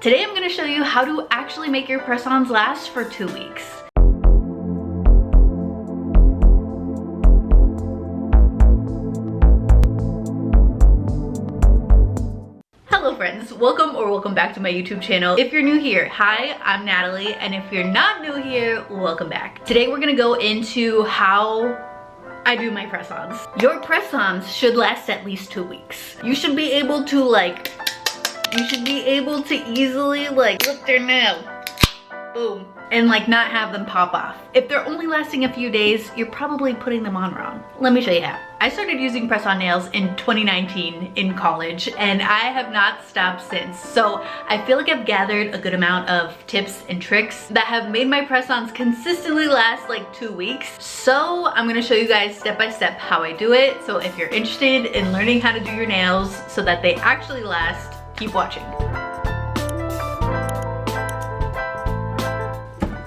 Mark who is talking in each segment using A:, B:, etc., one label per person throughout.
A: Today I'm gonna show you how to actually make your press-ons last for 2 weeks. Hello friends, welcome back to my YouTube channel. If you're new here, hi, I'm Natalie, and if you're not new here, welcome back. Today we're gonna go into how I do my press-ons. Your press-ons should last at least 2 weeks. You should be able to easily lift their nail, boom, and not have them pop off. If they're only lasting a few days, you're probably putting them on wrong. Let me show you how. I started using press-on nails in 2019 in college, and I have not stopped since. So I feel like I've gathered a good amount of tips and tricks that have made my press-ons consistently last like 2 weeks. So I'm gonna show you guys step by step how I do it. So if you're interested in learning how to do your nails so that they actually last, keep watching.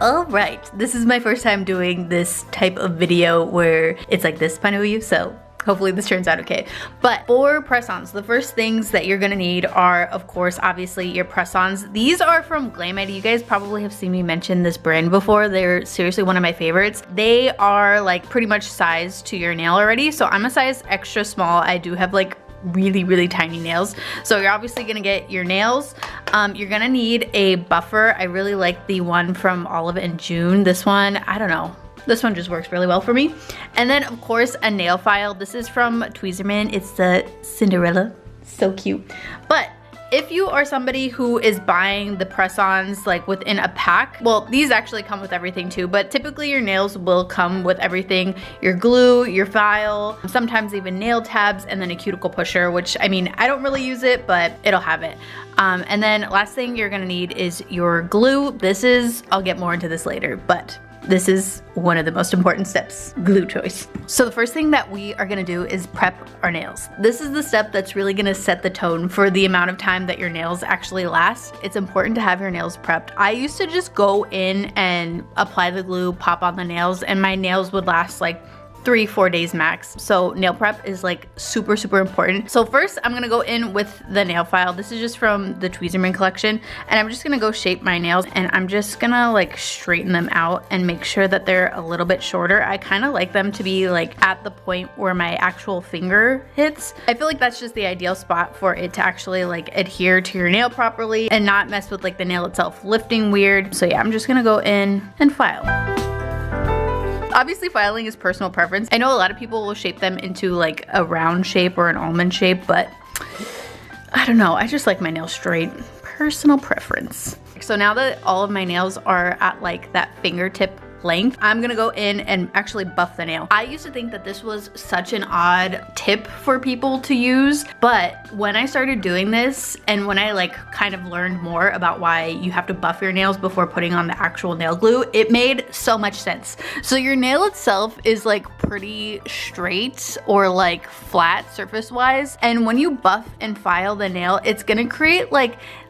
A: Alright, this is my first time doing this type of video where it's like this point of view, so hopefully this turns out okay. But for press-ons, the first things that you're gonna need are, of course, obviously your press-ons. These are from Glamid. You guys probably have seen me mention this brand before. They're seriously one of my favorites. They are pretty much sized to your nail already, so I'm a size extra small. I do have really tiny nails, so you're obviously gonna get your nails. You're gonna need a buffer. I really like the one from Olive & June. This one, I don't know, this one just works really well for me. And then of course a nail file. This is from Tweezerman. It's the Cinderella, so cute. But if you are somebody who is buying the press-ons within a pack, well, these actually come with everything too, but typically your nails will come with everything. Your glue, your file, sometimes even nail tabs, and then a cuticle pusher, which, I mean, I don't really use it, but it'll have it. And then last thing you're gonna need is your glue. This is, I'll get more into this later, but this is one of the most important steps, glue choice. So the first thing that we are gonna do is prep our nails. This is the step that's really gonna set the tone for the amount of time that your nails actually last. It's important to have your nails prepped. I used to just go in and apply the glue, pop on the nails, and my nails would last 3-4 days max. So nail prep is super important. So first I'm gonna go in with the nail file. This is just from the Tweezerman collection, and I'm just gonna go shape my nails, and I'm just gonna straighten them out and make sure that they're a little bit shorter. I kind of like them to be at the point where my actual finger hits. I feel like that's just the ideal spot for it to actually adhere to your nail properly and not mess with the nail itself lifting weird. So yeah, I'm just gonna go in and file. Obviously filing is personal preference. I know a lot of people will shape them into a round shape or an almond shape, but I don't know, I just like my nails straight. Personal preference. So now that all of my nails are at that fingertip length, I'm gonna go in and actually buff the nail. I used to think that this was such an odd tip for people to use, but when I started doing this and when I kind of learned more about why you have to buff your nails before putting on the actual nail glue, it made so much sense. So your nail itself is pretty straight or flat surface wise, and when you buff and file the nail, it's gonna create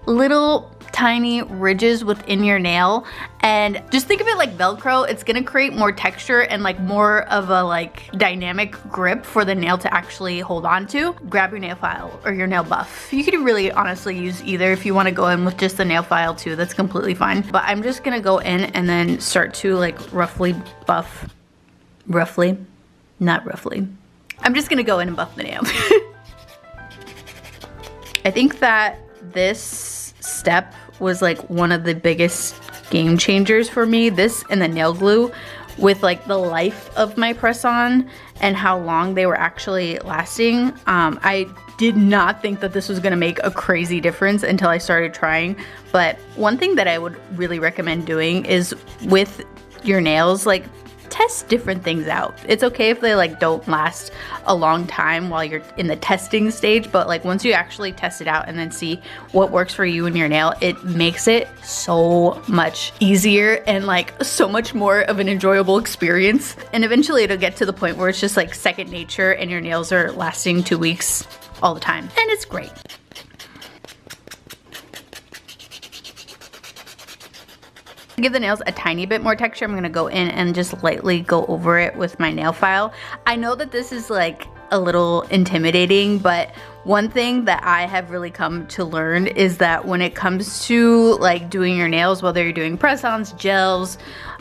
A: little tiny ridges within your nail, and just think of it like Velcro. It's gonna create more texture and more of a dynamic grip for the nail to actually hold on to. Grab your nail file or your nail buff. You could really honestly use either. If you want to go in with just the nail file too, that's completely fine, but I'm just gonna go in and then start to roughly buff. Not roughly. I'm just gonna go in and buff the nail. I think that this step was one of the biggest game changers for me. This and the nail glue with the life of my press-on and how long they were actually lasting. I did not think that this was gonna make a crazy difference until I started trying. But one thing that I would really recommend doing is with your nails, test different things out. It's okay if they don't last a long time while you're in the testing stage, but once you actually test it out and then see what works for you and your nail, it makes it so much easier and so much more of an enjoyable experience. And eventually it'll get to the point where it's just second nature and your nails are lasting 2 weeks all the time, and it's great. To give the nails a tiny bit more texture, I'm gonna go in and just lightly go over it with my nail file. I know that this is a little intimidating, but One thing that I have really come to learn is that when it comes to like doing your nails, whether you're doing press-ons, gels,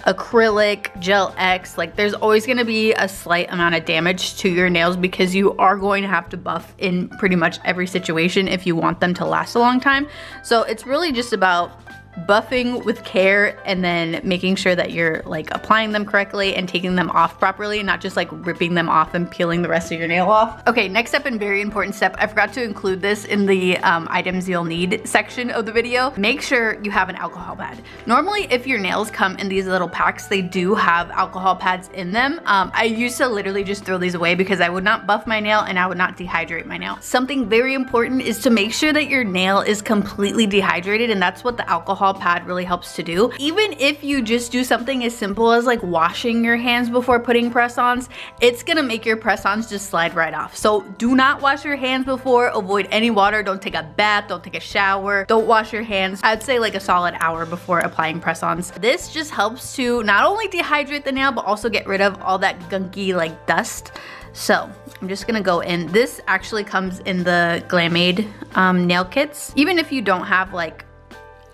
A: acrylic, Gel X, like there's always going to be a slight amount of damage to your nails because you are going to have to buff in pretty much every situation if you want them to last a long time. So it's really just about buffing with care and then making sure that you're like applying them correctly and taking them off properly, not just like ripping them off and peeling the rest of your nail off. Okay, next step and very important step, I forgot to include this in the items you'll need section of the video. Make sure you have an alcohol pad. Normally, if your nails come in these little packs, they do have alcohol pads in them. I used to literally just throw these away because I would not buff my nail and I would not dehydrate my nail. Something very important is to make sure that your nail is completely dehydrated, and that's what the alcohol pad really helps to do. Even if you just do something as simple as like washing your hands before putting press-ons, it's gonna make your press-ons just slide right off. So do not wash your hands before, avoid any water, don't take a bath, don't take a shower, don't wash your hands. I'd say like a solid hour before applying press-ons. This just helps to not only dehydrate the nail, but also get rid of all that gunky like dust. So I'm just gonna go in. This actually comes in the Glamade nail kits. Even if you don't have like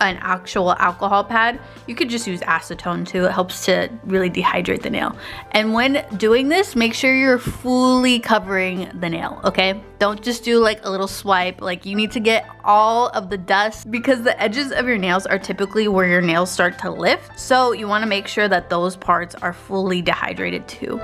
A: an actual alcohol pad, you could just use acetone too. It helps to really dehydrate the nail. And when doing this, make sure you're fully covering the nail, okay? Don't just do like a little swipe. Like you need to get all of the dust because the edges of your nails are typically where your nails start to lift. So you wanna make sure that those parts are fully dehydrated too.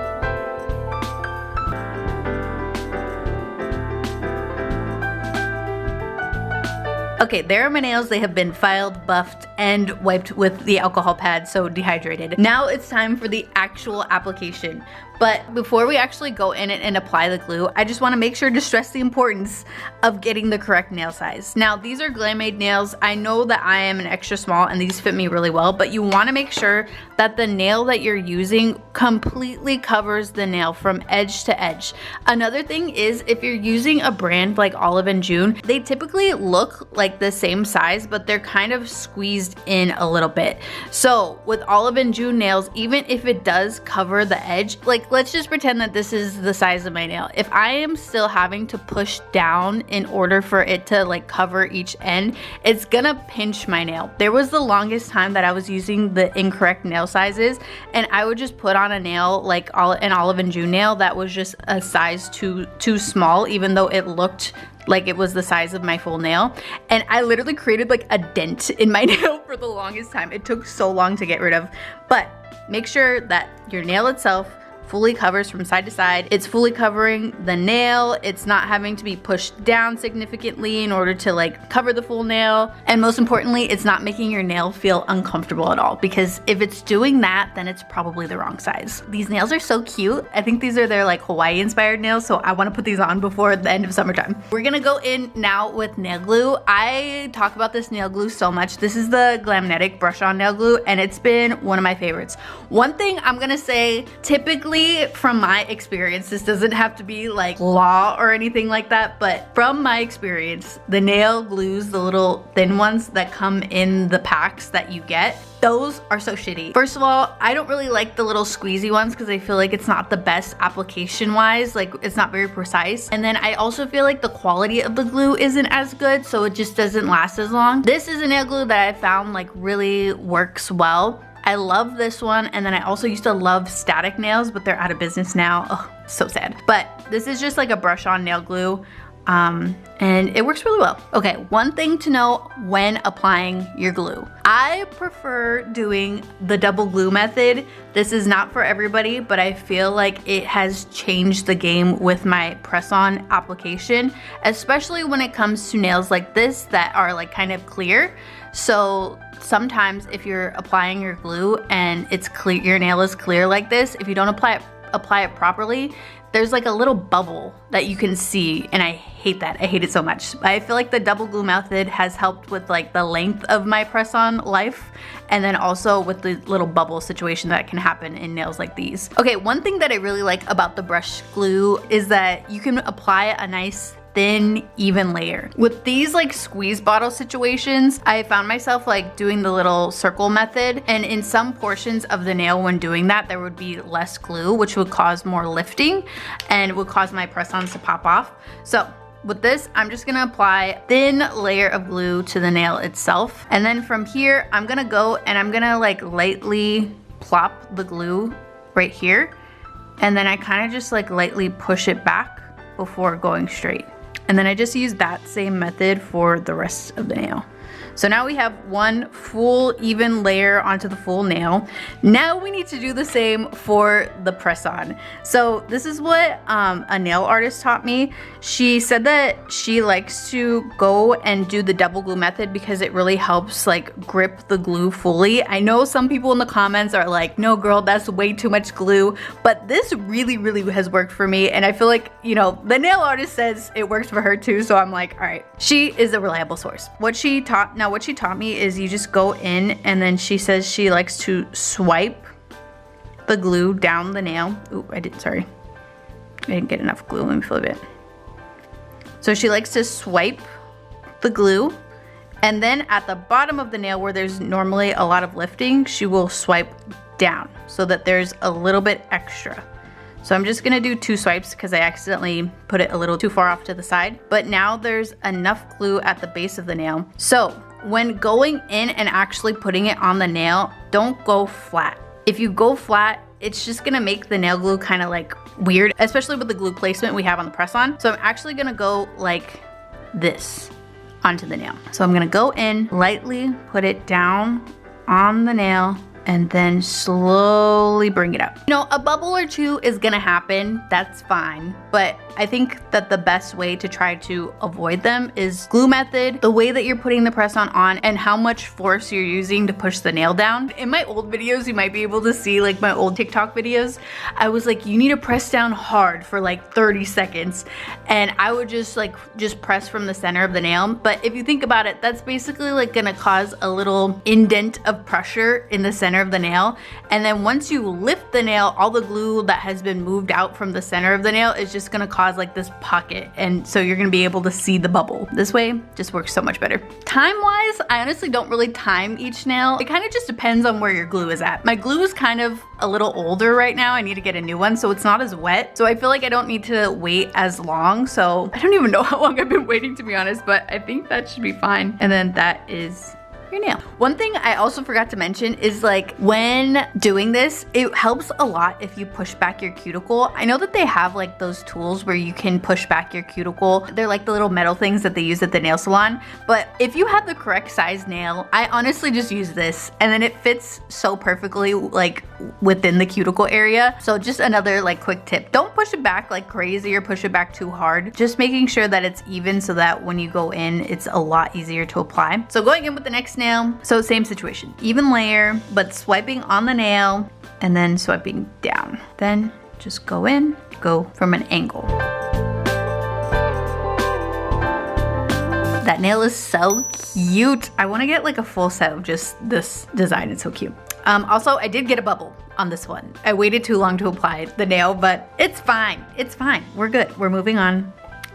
A: Okay, there are my nails. They have been filed, buffed, and wiped with the alcohol pad, so dehydrated. Now it's time for the actual application. But before we actually go in it and apply the glue, I just want to make sure to stress the importance of getting the correct nail size. Now, these are Glamade nails. I know that I am an extra small and these fit me really well, but you want to make sure that the nail that you're using completely covers the nail from edge to edge. Another thing is if you're using a brand like Olive & June, they typically look like the same size, but they're kind of squeezed in a little bit. So with Olive & June nails, even if it does cover the edge, like let's just pretend that this is the size of my nail. If I am still having to push down in order for it to like cover each end, it's gonna pinch my nail. There was the longest time that I was using the incorrect nail sizes, and I would just put on a nail like an Olive & June nail that was just a size too small, even though it looked like it was the size of my full nail. And I literally created like a dent in my nail for the longest time. It took so long to get rid of. But make sure that your nail itself fully covers from side to side. It's fully covering the nail. It's not having to be pushed down significantly in order to like cover the full nail. And most importantly, it's not making your nail feel uncomfortable at all, because if it's doing that, then it's probably the wrong size. These nails are so cute. I think these are their like Hawaii inspired nails, so I want to put these on before the end of summertime. We're gonna go in now with nail glue. I talk about this nail glue so much. This is the Glamnetic brush on nail glue, and it's been one of my favorites. One thing I'm gonna say, typically from my experience, this doesn't have to be like law or anything like that, but from my experience, the nail glues, the little thin ones that come in the packs that you get, those are so shitty. First of all, I don't really like the little squeezy ones because I feel like it's not the best application wise, like it's not very precise. And then I also feel like the quality of the glue isn't as good, so it just doesn't last as long. This is a nail glue that I found like really works well. I love this one, and then I also used to love Static Nails, but they're out of business now. Oh, so sad. But this is just like a brush on nail glue, and it works really well. Okay, one thing to know when applying your glue. I prefer doing the double glue method. This is not for everybody, but I feel like it has changed the game with my press-on application, especially when it comes to nails like this that are like kind of clear. So sometimes if you're applying your glue and it's clear, your nail is clear like this, if you don't apply it properly, there's like a little bubble that you can see, and I hate that. I hate it so much. I feel like the double glue method has helped with like the length of my press-on life, and then also with the little bubble situation that can happen in nails like these. Okay, one thing that I really like about the brush glue is that you can apply a nice thin, even layer. With these like squeeze bottle situations, I found myself like doing the little circle method, and in some portions of the nail when doing that, there would be less glue, which would cause more lifting and would cause my press-ons to pop off. So with this, I'm just gonna apply a thin layer of glue to the nail itself. And then from here, I'm gonna go and I'm gonna like lightly plop the glue right here. And then I kind of just like lightly push it back before going straight. And then I just use that same method for the rest of the nail. So now we have one full even layer onto the full nail. Now we need to do the same for the press-on. So this is what a nail artist taught me. She said that she likes to go and do the double glue method because it really helps like grip the glue fully. I know some people in the comments are like, no girl, that's way too much glue, but this really has worked for me. And I feel like, you know, the nail artist says it works for her too. So I'm like, all right, she is a reliable source. What she taught me is you just go in and then she says she likes to swipe the glue down the nail. Ooh, I didn't get enough glue. Let me flip it. So she likes to swipe the glue, and then at the bottom of the nail where there's normally a lot of lifting, she will swipe down so that there's a little bit extra. So I'm just gonna do 2 swipes because I accidentally put it a little too far off to the side. But now there's enough glue at the base of the nail. So when going in and actually putting it on the nail, don't go flat. If you go flat, it's just gonna make the nail glue kind of like weird, especially with the glue placement we have on the press-on. So I'm actually gonna go like this onto the nail. So I'm gonna go in, lightly put it down on the nail, and then slowly bring it up. You know, a bubble or two is gonna happen, that's fine. But I think that the best way to try to avoid them is glue method, the way that you're putting the press-on on, and how much force you're using to push the nail down. In my old videos, you might be able to see like my old TikTok videos, I was like, you need to press down hard for like 30 seconds. And I would just press from the center of the nail. But if you think about it, that's basically like gonna cause a little indent of pressure in the center of the nail. And then once you lift the nail, all the glue that has been moved out from the center of the nail is just gonna cause like this pocket, and so you're gonna be able to see the bubble. This way just works so much better. Time-wise, I honestly don't really time each nail. It kind of just depends on where your glue is at. My glue is kind of a little older right now. I need to get a new one, so it's not as wet. So I feel like I don't need to wait as long. So I don't even know how long I've been waiting, to be honest, but I think that should be fine. And then that is your nail. One thing I also forgot to mention is like when doing this, it helps a lot if you push back your cuticle. I know that they have like those tools where you can push back your cuticle. They're like the little metal things that they use at the nail salon. But if you have the correct size nail, I honestly just use this and then it fits so perfectly like within the cuticle area. So just another like quick tip. Don't push it back like crazy or push it back too hard. Just making sure that it's even so that when you go in, it's a lot easier to apply. So going in with the next nail, so same situation, even layer, but swiping on the nail and then swiping down. Then just go in, go from an angle. That nail is so cute. I want to get like a full set of just this design. It's so cute. Also, I did get a bubble on this one. I waited too long to apply the nail, but it's fine. It's fine. We're good. We're moving on.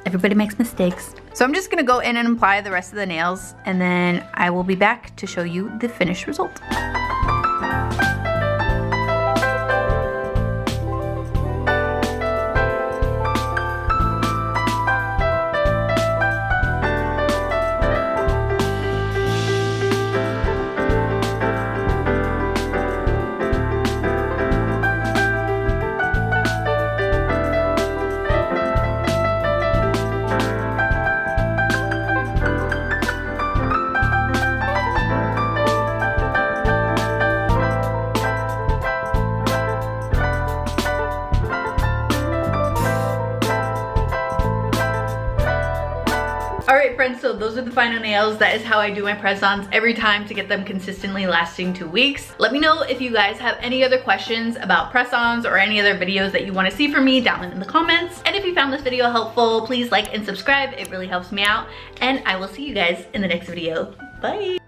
A: Everybody makes mistakes. So I'm just gonna go in and apply the rest of the nails, and then I will be back to show you the finished result. Alright friends, so those are the final nails. That is how I do my press-ons every time to get them consistently lasting 2 weeks. Let me know if you guys have any other questions about press-ons or any other videos that you want to see from me down in the comments. And if you found this video helpful, please like and subscribe. It really helps me out. And I will see you guys in the next video. Bye!